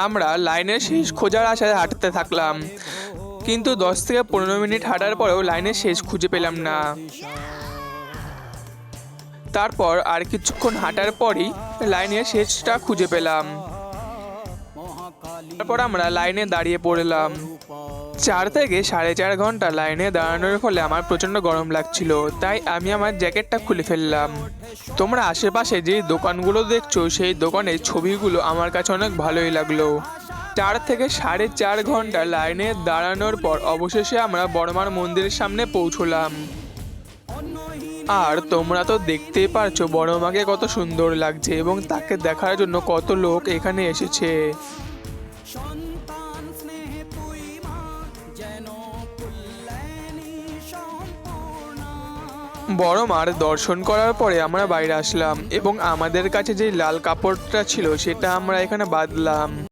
আমরা লাইনের শেষ খোঁজার আশায় হাঁটতে থাকলাম, কিন্তু 10 থেকে 15 মিনিট হাঁটার পরেও লাইনের শেষ খুঁজে পেলাম না। তারপর আর কিছুক্ষণ হাঁটার পরই লাইনের শেষটা খুঁজে পেলাম। তারপর আমরা লাইনে দাঁড়িয়ে পড়লাম। 4 থেকে 4.5 ঘন্টা লাইনে দাঁড়ানোর ফলে আমার প্রচণ্ড গরম লাগছিল, তাই আমি আমার জ্যাকেটটা খুলে ফেললাম। তোমরা আশেপাশে যে দোকানগুলো দেখছো সেই দোকানের ছবিগুলো আমার কাছে অনেক ভালোই লাগলো। 4 থেকে 4.5 ঘন্টা লাইনে দাঁড়ানোর পর অবশেষে আমরা বড়মার মন্দিরের সামনে পৌঁছলাম। আর তোমরা তো দেখতেই পারছো বড়মাকে কত সুন্দর লাগছে এবং তাকে দেখার জন্য কত লোক এখানে এসেছে। বড়মার দর্শন করার পরে আমরা বাইরে আসলাম এবং আমাদের কাছে যে লাল কাপড়টা ছিল সেটা আমরা এখানে বাঁধলাম।